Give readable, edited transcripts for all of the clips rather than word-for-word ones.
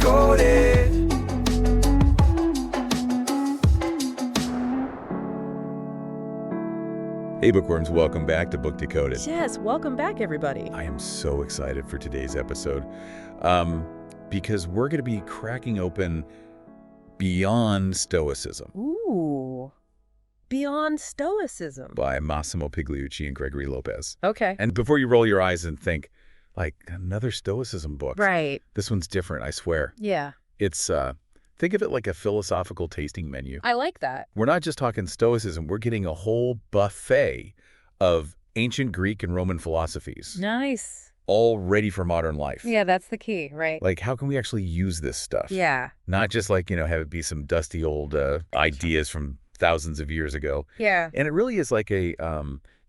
Decoded. Hey bookworms, welcome back to Book Decoded. Yes, welcome back, everybody. I am so excited for today's episode because we're going to be cracking open Beyond Stoicism Ooh, Beyond Stoicism. by Massimo Pigliucci and Gregory Lopez. Okay. And before you roll your eyes and think, like, another Stoicism book. Right. This one's different, I swear. Yeah. It's, think of it like a philosophical tasting menu. I like that. We're not just talking Stoicism, we're getting a whole buffet of ancient Greek and Roman philosophies. Nice. All ready for modern life. Yeah, that's the key, right? Like, how can we actually use this stuff? Yeah. Not just like, have it be some dusty old ideas from thousands of years ago. Yeah. And it really is like a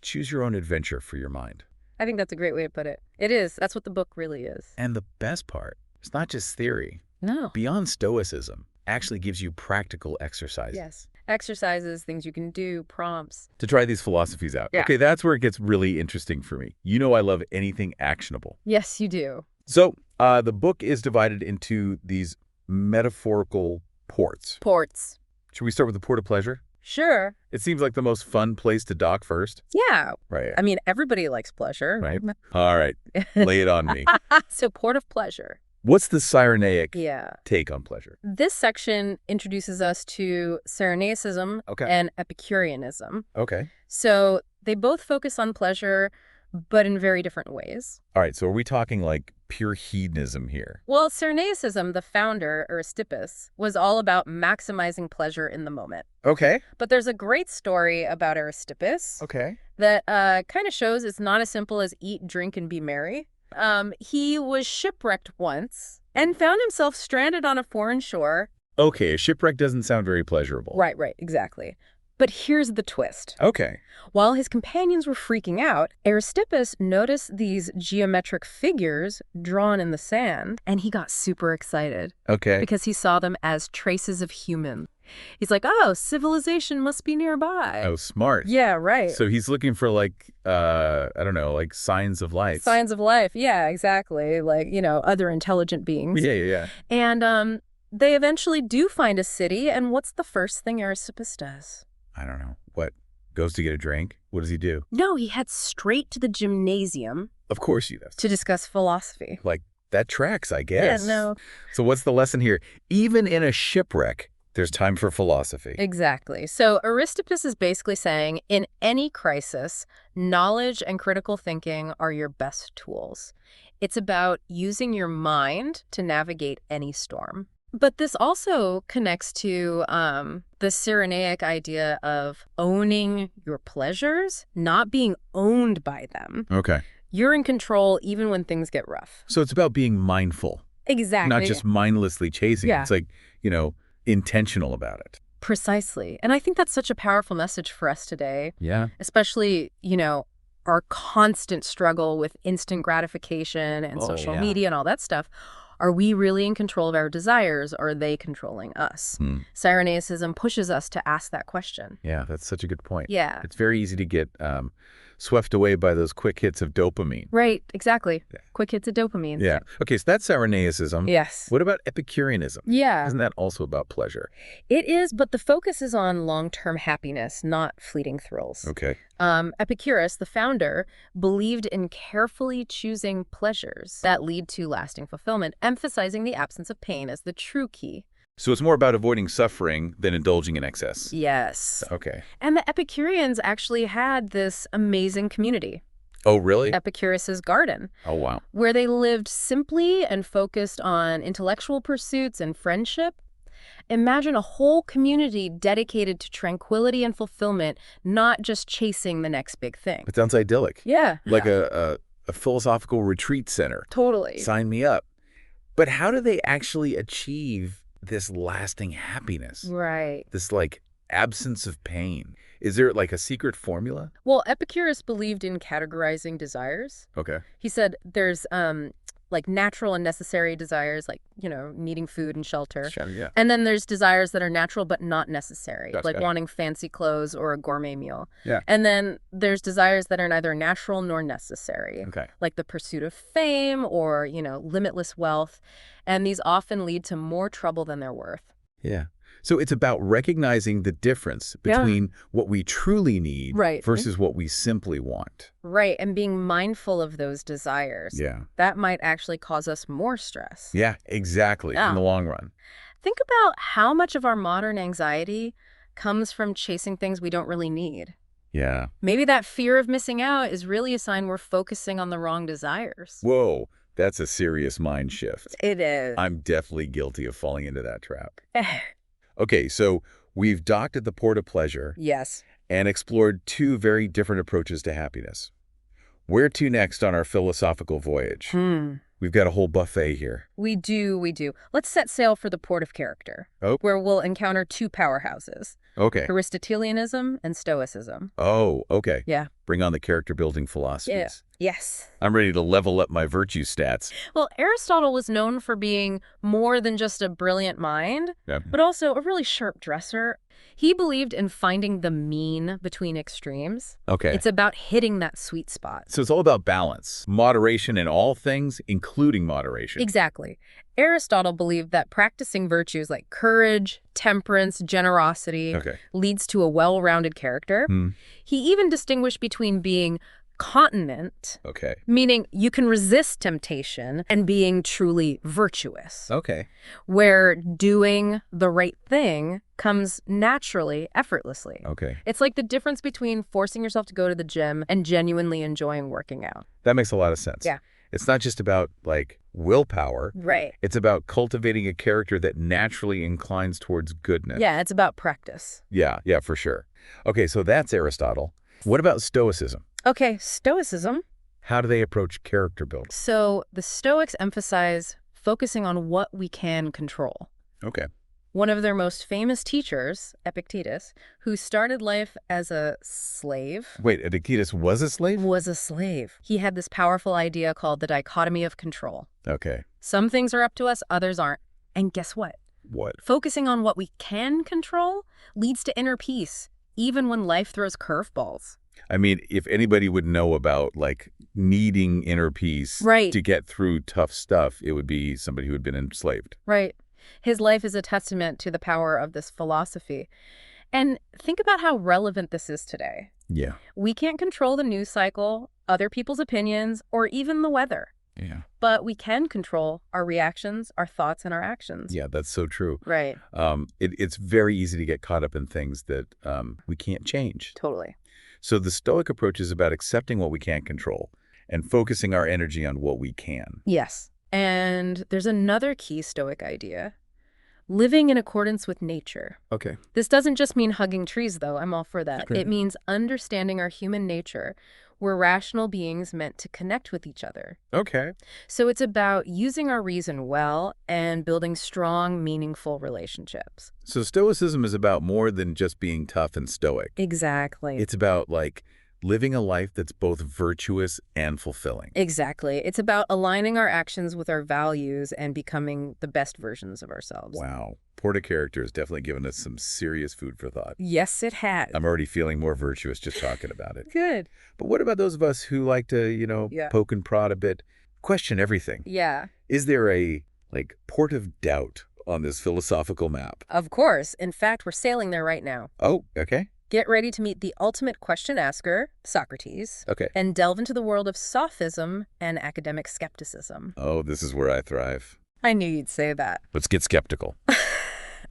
choose your own adventure for your mind. I think that's a great way to put it. It is. That's what the book really is. And the best part, it's not just theory. No. Beyond Stoicism actually gives you practical exercises. Yes. Exercises, things you can do, prompts. To try these philosophies out. Yeah. Okay, that's where it gets really interesting for me. You know I love anything actionable. Yes, you do. So the book is divided into these metaphorical ports. Ports. Should we start with the port of pleasure? Sure. It seems like the most fun place to dock first. Yeah. Right. I mean, everybody likes pleasure. Right. All right. Lay it on me. So, port of pleasure. What's the Cyrenaic Yeah. take on pleasure? This section introduces us to Cyrenaicism Okay. and Epicureanism. Okay. So they both focus on pleasure, but in very different ways. All right. So are we talking like pure hedonism here? Well, Cyrenaicism, the founder, Aristippus, was all about maximizing pleasure in the moment. Okay. But there's a great story about Aristippus Okay. that kind of shows it's not as simple as eat, drink, and be merry. He was shipwrecked once and found himself stranded on a foreign shore. Okay. A shipwreck doesn't sound very pleasurable. Right, exactly. But here's the twist. Okay. While his companions were freaking out, Aristippus noticed these geometric figures drawn in the sand, and he got super excited Okay. because he saw them as traces of human. He's like, oh, civilization must be nearby. Oh, smart. Yeah, right. So he's looking for like, I don't know, like signs of life. Signs of life. Yeah, exactly. Like, other intelligent beings. Yeah. And they eventually do find a city, and what's the first thing Aristippus does? I don't know. What? Goes to get a drink? What does he do? No, he heads straight to the gymnasium Of course he does. to discuss philosophy. Like, that tracks, I guess. Yeah, no. So what's the lesson here? Even in a shipwreck, there's time for philosophy. Exactly. So Aristippus is basically saying, in any crisis, knowledge and critical thinking are your best tools. It's about using your mind to navigate any storm. But this also connects to the Cyrenaic idea of owning your pleasures, not being owned by them. Okay. You're in control even when things get rough. So it's about being mindful, Exactly. not just mindlessly chasing. Yeah. It's like, intentional about it. Precisely. And I think that's such a powerful message for us today, Yeah. especially, our constant struggle with instant gratification and Oh, social yeah. media and all that stuff. Are we really in control of our desires, or are they controlling us? Cyrenaicism pushes us to ask that question. Yeah, that's such a good point. Yeah. It's very easy to get swept away by those quick hits of dopamine. Right, exactly. Yeah. Quick hits of dopamine. Yeah. Okay, so that's Cyrenaicism. Yes. What about Epicureanism? Yeah, Isn't that also about pleasure? it is, but the focus is on long-term happiness, not fleeting thrills. Okay. Epicurus, the founder, believed in carefully choosing pleasures that lead to lasting fulfillment, emphasizing the absence of pain as the true key. So it's more about avoiding suffering than indulging in excess. Yes. Okay. And the Epicureans actually had this amazing community, Oh, really? Epicurus's garden, Oh, wow. where they lived simply and focused on intellectual pursuits and friendship. Imagine a whole community dedicated to tranquility and fulfillment, not just chasing the next big thing. It sounds idyllic. Yeah. Like a philosophical retreat center. Totally. Sign me up. But how do they actually achieve this lasting happiness? Right. This, like, absence of pain? Is there, like, a secret formula? Well, Epicurus believed in categorizing desires. Okay. He said there's like natural and necessary desires, like, needing food and shelter. Sure, yeah. And then there's desires that are natural but not necessary, Gotcha. like wanting fancy clothes or a gourmet meal. Yeah. And then there's desires that are neither natural nor necessary, Okay. like the pursuit of fame or, limitless wealth. And these often lead to more trouble than they're worth. Yeah. So it's about recognizing the difference between what we truly need versus what we simply want. Right. And being mindful of those desires. Yeah. That might actually cause us more stress. Yeah, exactly. In the long run. Think about how much of our modern anxiety comes from chasing things we don't really need. Yeah. Maybe that fear of missing out is really a sign we're focusing on the wrong desires. Whoa, that's a serious mind shift. It is. I'm definitely guilty of falling into that trap. Okay, so we've docked at the port of pleasure. Yes. And explored two very different approaches to happiness. Where to next on our philosophical voyage? We've got a whole buffet here. We do. Let's set sail for the port of character, where we'll encounter two powerhouses. Okay. Aristotelianism and Stoicism. Oh, okay. Yeah. Bring on the character-building philosophies. Yeah. Yes. I'm ready to level up my virtue stats. Well, Aristotle was known for being more than just a brilliant mind, but also a really sharp dresser. He believed in finding the mean between extremes. Okay. It's about hitting that sweet spot. So it's all about balance, moderation in all things, including moderation. Exactly. Aristotle believed that practicing virtues like courage, temperance, generosity leads to a well-rounded character. He even distinguished between being continent, meaning you can resist temptation, and being truly virtuous. Where doing the right thing comes naturally, effortlessly. It's like the difference between forcing yourself to go to the gym and genuinely enjoying working out. That makes a lot of sense. Yeah. It's not just about, like, willpower. Right. It's about cultivating a character that naturally inclines towards goodness. Yeah, it's about practice. Yeah, for sure. Okay, so that's Aristotle. What about Stoicism? Okay, Stoicism. How do they approach character building? So the Stoics emphasize focusing on what we can control. Okay. One of their most famous teachers, Epictetus, who started life as a slave. Wait, Epictetus was a slave? Was a slave. He had this powerful idea called the dichotomy of control. Okay. Some things are up to us, others aren't. And guess what? What? Focusing on what we can control leads to inner peace, even when life throws curveballs. I mean, if anybody would know about, like, needing inner peace to get through tough stuff, it would be somebody who had been enslaved. Right. His life is a testament to the power of this philosophy. And think about how relevant this is today. Yeah. We can't control the news cycle, other people's opinions, or even the weather. Yeah. But we can control our reactions, our thoughts, and our actions. Yeah, that's so true. Right. It's very easy to get caught up in things that we can't change. Totally. So the Stoic approach is about accepting what we can't control and focusing our energy on what we can. Yes. And there's another key Stoic idea: living in accordance with nature. Okay. This doesn't just mean hugging trees, though. I'm all for that. Great. It means understanding our human nature. We're rational beings meant to connect with each other. Okay. So it's about using our reason well and building strong, meaningful relationships. So Stoicism is about more than just being tough and stoic. Exactly. It's about, like, living a life that's both virtuous and fulfilling. Exactly. It's about aligning our actions with our values and becoming the best versions of ourselves. Wow. Port Character has definitely given us some serious food for thought. Yes, it has. I'm already feeling more virtuous just talking about it. Good. But what about those of us who like to, poke and prod a bit, question everything? Yeah. Is there a, like, port of doubt on this philosophical map? Of course. In fact, we're sailing there right now. Oh, okay. Get ready to meet the ultimate question asker, Socrates, and delve into the world of sophism and academic skepticism. Oh, this is where I thrive. I knew you'd say that. Let's get skeptical.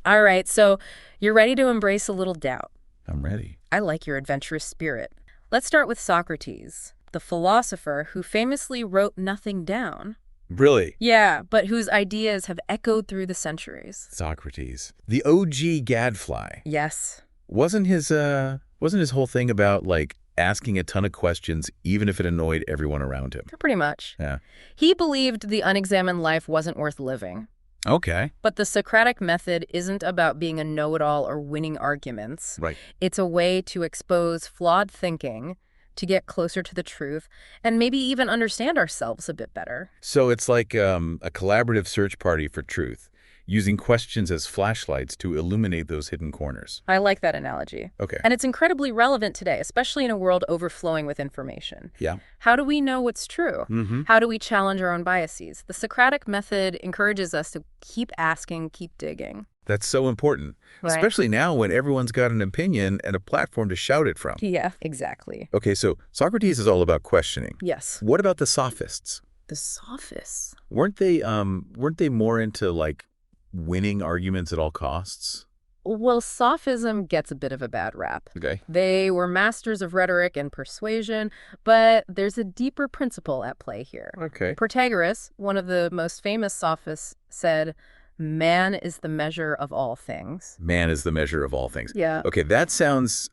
All right, so you're ready to embrace a little doubt. I'm ready. I like your adventurous spirit. Let's start with Socrates, the philosopher who famously wrote nothing down. Really? Yeah, but whose ideas have echoed through the centuries. Socrates. The OG gadfly. Yes. Wasn't his whole thing about, like, asking a ton of questions even if it annoyed everyone around him? Pretty much. Yeah. He believed the unexamined life wasn't worth living. Okay. But the Socratic method isn't about being a know-it-all or winning arguments. Right. It's a way to expose flawed thinking, to get closer to the truth and maybe even understand ourselves a bit better. So it's like a collaborative search party for truth, using questions as flashlights to illuminate those hidden corners. I like that analogy. Okay. And it's incredibly relevant today, especially in a world overflowing with information. Yeah. How do we know what's true? How do we challenge our own biases? The Socratic method encourages us to keep asking, keep digging. That's so important, especially now when everyone's got an opinion and a platform to shout it from. Yeah, exactly. Okay, so Socrates is all about questioning. Yes. What about the sophists? The sophists. Weren't they more into like winning arguments at all costs? Well, sophism gets a bit of a bad rap. Okay. They were masters of rhetoric and persuasion, but there's a deeper principle at play here. Okay. Protagoras, one of the most famous sophists, said, "Man is the measure of all things." Man is the measure of all things. Yeah. Okay, that sounds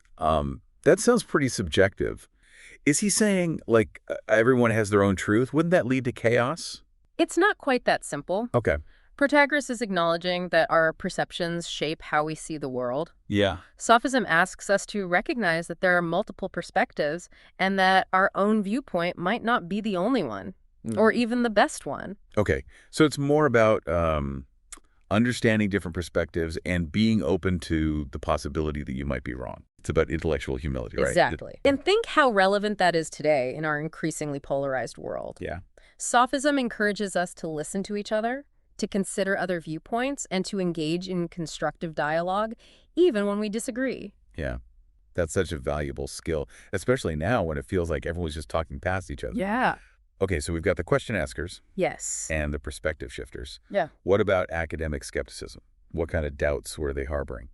pretty subjective. Is he saying like everyone has their own truth? Wouldn't that lead to chaos? It's not quite that simple. Okay. Protagoras is acknowledging that our perceptions shape how we see the world. Yeah. Sophism asks us to recognize that there are multiple perspectives and that our own viewpoint might not be the only one, or even the best one. Okay. So it's more about understanding different perspectives and being open to the possibility that you might be wrong. It's about intellectual humility, right? Exactly. And think how relevant that is today in our increasingly polarized world. Yeah. Sophism encourages us to listen to each other, to consider other viewpoints, and to engage in constructive dialogue, even when we disagree. Yeah. That's such a valuable skill, especially now when it feels like everyone's just talking past each other. Yeah. Okay, so we've got the question askers Yes. and the perspective shifters. Yeah. What about academic skepticism? What kind of doubts were they harboring?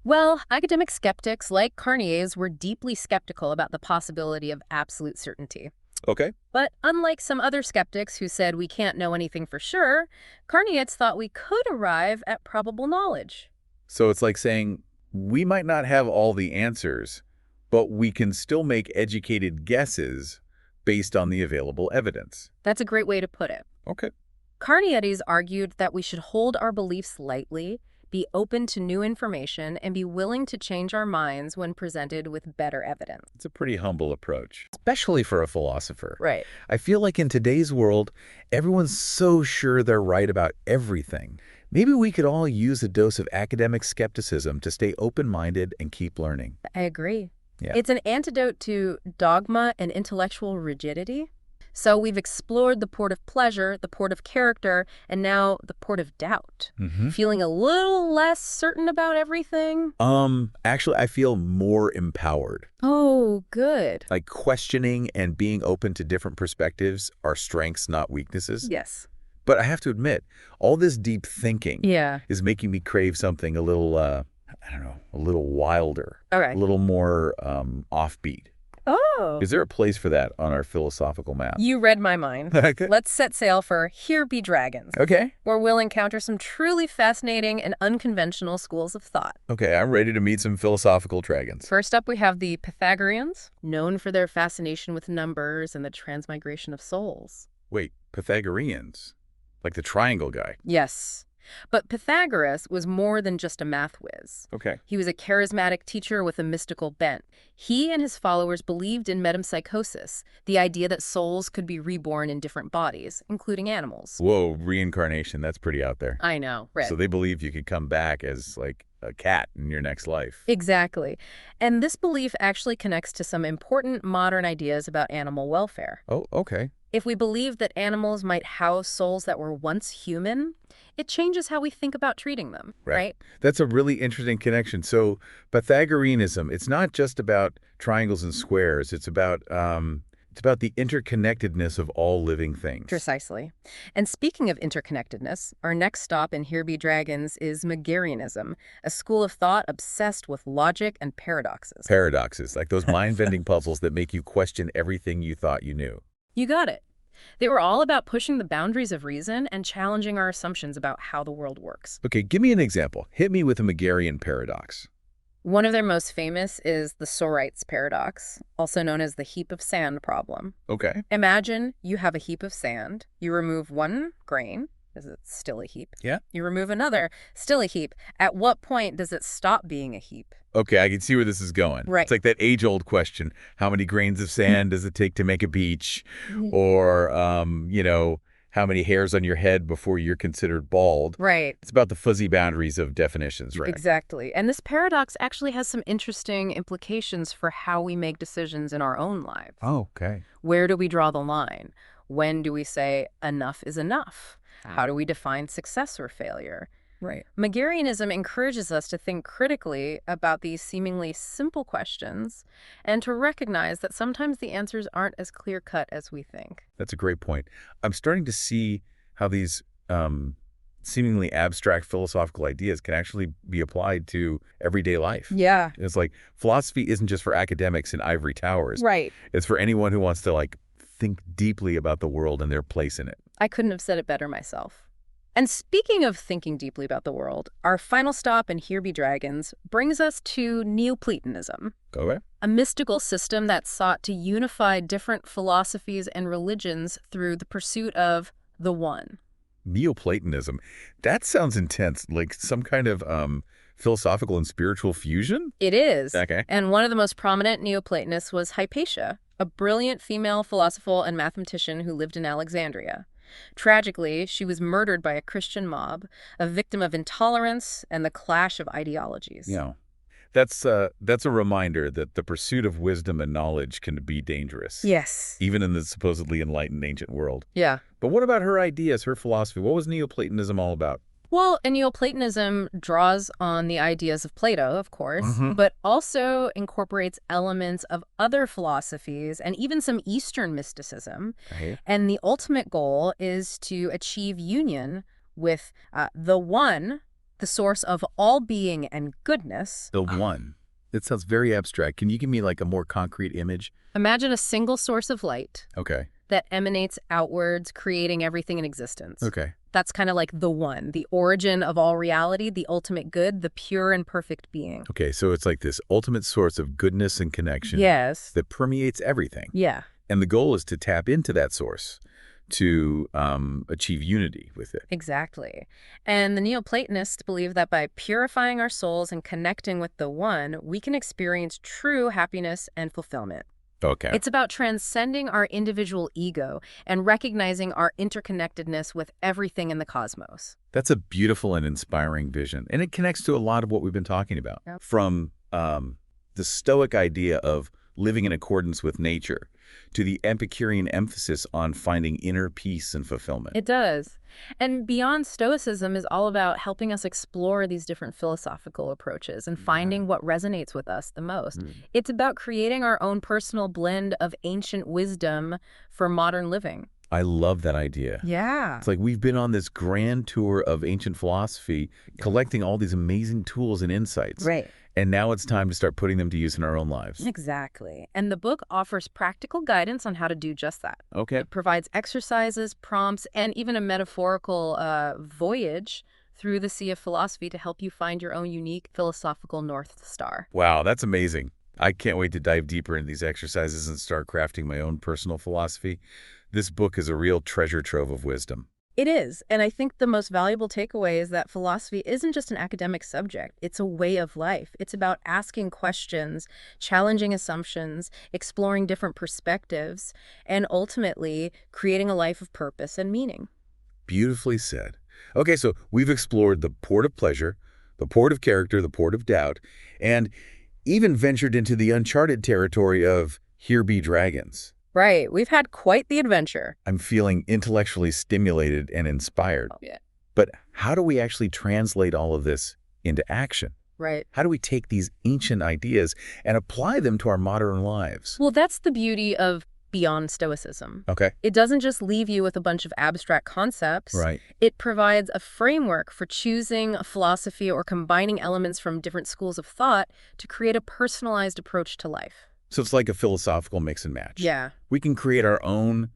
Well, academic skeptics like Carniers were deeply skeptical about the possibility of absolute certainty. Okay. But unlike some other skeptics who said we can't know anything for sure, Carniers thought we could arrive at probable knowledge. So it's like saying, we might not have all the answers, but we can still make educated guesses based on the available evidence. That's a great way to put it. Okay. Carneades argued that we should hold our beliefs lightly, be open to new information, and be willing to change our minds when presented with better evidence. It's a pretty humble approach, especially for a philosopher. Right. I feel like in today's world, everyone's so sure they're right about everything. Maybe we could all use a dose of academic skepticism to stay open-minded and keep learning. I agree. Yeah. It's an antidote to dogma and intellectual rigidity. So we've explored the port of pleasure, the port of character, and now the port of doubt. Feeling a little less certain about everything? Actually, I feel more empowered. Oh, good. Like questioning and being open to different perspectives are strengths, not weaknesses. Yes. But I have to admit, all this deep thinking is making me crave something a little, I don't know, a little wilder, Okay. a little more offbeat. Oh. Is there a place for that on our philosophical map? You read my mind. Okay. Let's set sail for Here Be Dragons, Okay. where we'll encounter some truly fascinating and unconventional schools of thought. Okay, I'm ready to meet some philosophical dragons. First up, we have the Pythagoreans, known for their fascination with numbers and the transmigration of souls. Wait, Pythagoreans? Like the triangle guy? Yes. But Pythagoras was more than just a math whiz. Okay. He was a charismatic teacher with a mystical bent. He and his followers believed in metempsychosis, the idea that souls could be reborn in different bodies, including animals. Whoa, reincarnation, that's pretty out there. I know, right. So they believe you could come back as like a cat in your next life. Exactly. And this belief actually connects to some important modern ideas about animal welfare. Oh, okay. If we believe that animals might house souls that were once human, it changes how we think about treating them, right? That's a really interesting connection. So Pythagoreanism, it's not just about triangles and squares. It's about the interconnectedness of all living things. Precisely. And speaking of interconnectedness, our next stop in Here Be Dragons is Megarianism, a school of thought obsessed with logic and paradoxes. Paradoxes, like those mind-bending puzzles that make you question everything you thought you knew. You got it. They were all about pushing the boundaries of reason and challenging our assumptions about how the world works. Okay, give me an example. Hit me with a Megarian paradox. One of their most famous is the Sorites paradox, also known as the heap of sand problem. Okay. Imagine you have a heap of sand. You remove one grain, Is it still a heap? Yeah. You remove another, still a heap. At what point does it stop being a heap? Okay, I can see where this is going. Right. It's like that age-old question: how many grains of sand does it take to make a beach? Mhm. Or, how many hairs on your head before you're considered bald? Right. It's about the fuzzy boundaries of definitions, right? Exactly. And this paradox actually has some interesting implications for how we make decisions in our own lives. Oh, okay. Where do we draw the line? When do we say enough is enough? How do we define success or failure? Right. Megarianism encourages us to think critically about these seemingly simple questions and to recognize that sometimes the answers aren't as clear-cut as we think. That's a great point. I'm starting to see how these seemingly abstract philosophical ideas can actually be applied to everyday life. Yeah. It's like philosophy isn't just for academics in ivory towers. Right. It's for anyone who wants to, think deeply about the world and their place in it. I couldn't have said it better myself. And speaking of thinking deeply about the world, our final stop in Here Be Dragons brings us to Neoplatonism, Okay. a mystical system that sought to unify different philosophies and religions through the pursuit of the one. Neoplatonism. That sounds intense, like some kind of philosophical and spiritual fusion? It is. Okay. And one of the most prominent Neoplatonists was Hypatia, a brilliant female philosopher and mathematician who lived in Alexandria. Tragically, she was murdered by a Christian mob, a victim of intolerance and the clash of ideologies. Yeah. That's a reminder that the pursuit of wisdom and knowledge can be dangerous. Yes. Even in the supposedly enlightened ancient world. Yeah. But what about her ideas, her philosophy? What was Neoplatonism all about? Well, and Neoplatonism draws on the ideas of Plato, of course, but also incorporates elements of other philosophies and even some Eastern mysticism. Right. And the ultimate goal is to achieve union with the one, the source of all being and goodness. The one. It sounds very abstract. Can you give me a more concrete image? Imagine a single source of light Okay. that emanates outwards, creating everything in existence. Okay. That's kind of like the one, the origin of all reality, the ultimate good, the pure and perfect being. Okay, so it's like this ultimate source of goodness and connection Yes. that permeates everything. Yeah. And the goal is to tap into that source to achieve unity with it. Exactly. And the Neoplatonists believe that by purifying our souls and connecting with the one, we can experience true happiness and fulfillment. Okay. It's about transcending our individual ego and recognizing our interconnectedness with everything in the cosmos. That's a beautiful and inspiring vision. And it connects to a lot of what we've been talking about. Yep. From the Stoic idea of living in accordance with nature to the Epicurean emphasis on finding inner peace and fulfillment. It does. And Beyond Stoicism is all about helping us explore these different philosophical approaches and finding what resonates with us the most. It's about creating our own personal blend of ancient wisdom for modern living. I love that idea. Yeah. It's like we've been on this grand tour of ancient philosophy, collecting all these amazing tools and insights. Right. And now it's time to start putting them to use in our own lives. Exactly. And the book offers practical guidance on how to do just that. Okay. It provides exercises, prompts, and even a metaphorical voyage through the sea of philosophy to help you find your own unique philosophical North Star. Wow, that's amazing. I can't wait to dive deeper into these exercises and start crafting my own personal philosophy. This book is a real treasure trove of wisdom. It is, and I think the most valuable takeaway is that philosophy isn't just an academic subject. It's a way of life. It's about asking questions, challenging assumptions, exploring different perspectives, and ultimately creating a life of purpose and meaning. Beautifully said. Okay, so we've explored the port of pleasure, the port of character, the port of doubt, and even ventured into the uncharted territory of Here Be Dragons. Right. We've had quite the adventure. I'm feeling intellectually stimulated and inspired. Oh, yeah. But how do we actually translate all of this into action? Right. How do we take these ancient ideas and apply them to our modern lives? Well, that's the beauty of Beyond Stoicism. Okay. It doesn't just leave you with a bunch of abstract concepts. Right. It provides a framework for choosing a philosophy or combining elements from different schools of thought to create a personalized approach to life. So it's like a philosophical mix and match. Yeah. We can create our own,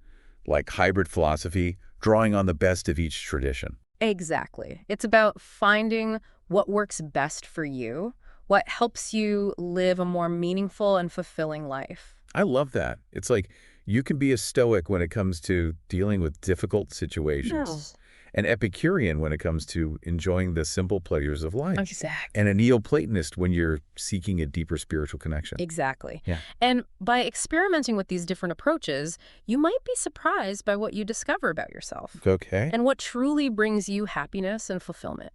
hybrid philosophy, drawing on the best of each tradition. Exactly. It's about finding what works best for you, what helps you live a more meaningful and fulfilling life. I love that. It's like you can be a Stoic when it comes to dealing with difficult situations. an Epicurean when it comes to enjoying the simple pleasures of life, Exactly. and a Neoplatonist when you're seeking a deeper spiritual connection. Exactly. Yeah. And by experimenting with these different approaches, you might be surprised by what you discover about yourself Okay. and what truly brings you happiness and fulfillment.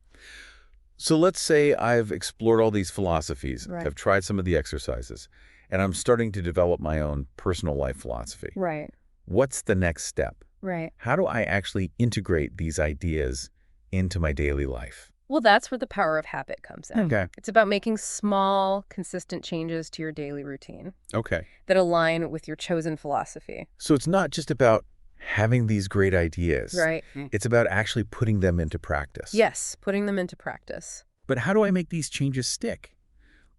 So let's say I've explored all these philosophies, Right. I've tried some of the exercises, and I'm starting to develop my own personal life philosophy. Right. What's the next step? Right. How do I actually integrate these ideas into my daily life? Well, that's where the power of habit comes in. Okay. It's about making small, consistent changes to your daily routine Okay. that align with your chosen philosophy. So it's not just about having these great ideas. Right. It's about actually putting them into practice. Yes, putting them into practice. But how do I make these changes stick?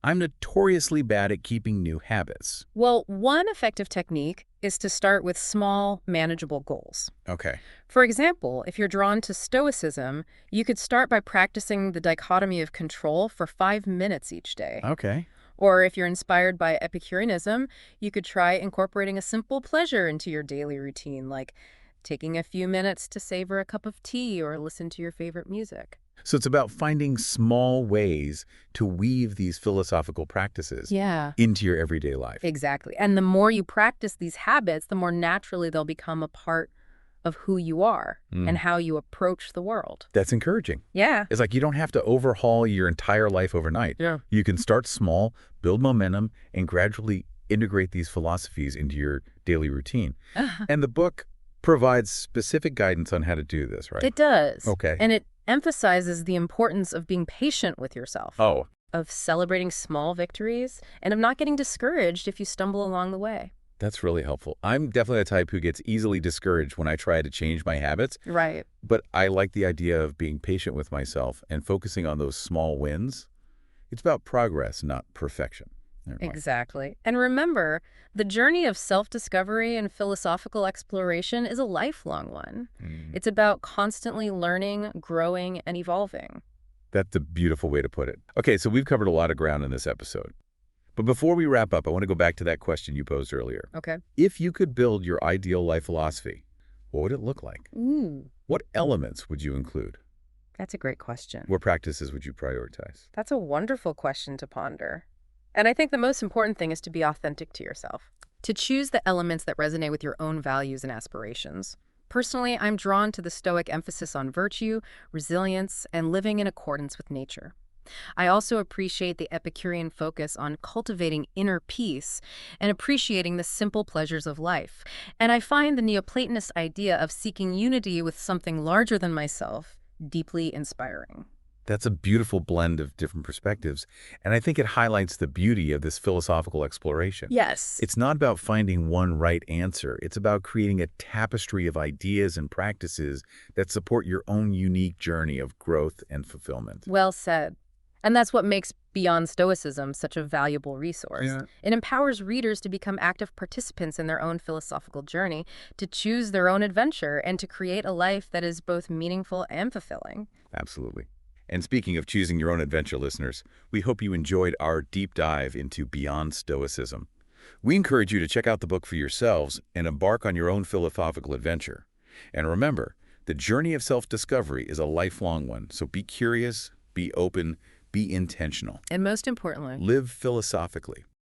I'm notoriously bad at keeping new habits. Well, one effective technique is to start with small, manageable goals. Okay. For example, if you're drawn to Stoicism, you could start by practicing the dichotomy of control for 5 minutes each day. Okay. Or if you're inspired by Epicureanism, you could try incorporating a simple pleasure into your daily routine, like taking a few minutes to savor a cup of tea or listen to your favorite music. So it's about finding small ways to weave these philosophical practices into your everyday life. Exactly. And the more you practice these habits, the more naturally they'll become a part of who you are and how you approach the world. That's encouraging. Yeah. It's like you don't have to overhaul your entire life overnight. Yeah. You can start small, build momentum, and gradually integrate these philosophies into your daily routine. And the book provides specific guidance on how to do this, right? It does. Okay. And it emphasizes the importance of being patient with yourself, Oh, of celebrating small victories, and of not getting discouraged if you stumble along the way. that's really helpful. I'm definitely the type who gets easily discouraged when I try to change my habits, Right. but I like the idea of being patient with myself and focusing on those small wins. It's about progress, not perfection. Never mind. Exactly. And remember, the journey of self-discovery and philosophical exploration is a lifelong one. It's about constantly learning, growing, and evolving. That's a beautiful way to put it. Okay, so we've covered a lot of ground in this episode. But before we wrap up, I want to go back to that question you posed earlier. Okay. If you could build your ideal life philosophy, what would it look like? Ooh, What elements would you include? that's a great question. What practices would you prioritize? That's a wonderful question to ponder. And I think the most important thing is to be authentic to yourself, to choose the elements that resonate with your own values and aspirations. Personally, I'm drawn to the Stoic emphasis on virtue, resilience, and living in accordance with nature. I also appreciate the Epicurean focus on cultivating inner peace and appreciating the simple pleasures of life. And I find the Neoplatonist idea of seeking unity with something larger than myself deeply inspiring. That's a beautiful blend of different perspectives, and I think it highlights the beauty of this philosophical exploration. Yes. It's not about finding one right answer. It's about creating a tapestry of ideas and practices that support your own unique journey of growth and fulfillment. Well said. And that's what makes Beyond Stoicism such a valuable resource. Yeah. It empowers readers to become active participants in their own philosophical journey, to choose their own adventure, and to create a life that is both meaningful and fulfilling. Absolutely. And speaking of choosing your own adventure, listeners, we hope you enjoyed our deep dive into Beyond Stoicism. We encourage you to check out the book for yourselves and embark on your own philosophical adventure. And remember, the journey of self-discovery is a lifelong one, so be curious, be open, be intentional. And most importantly, Live philosophically.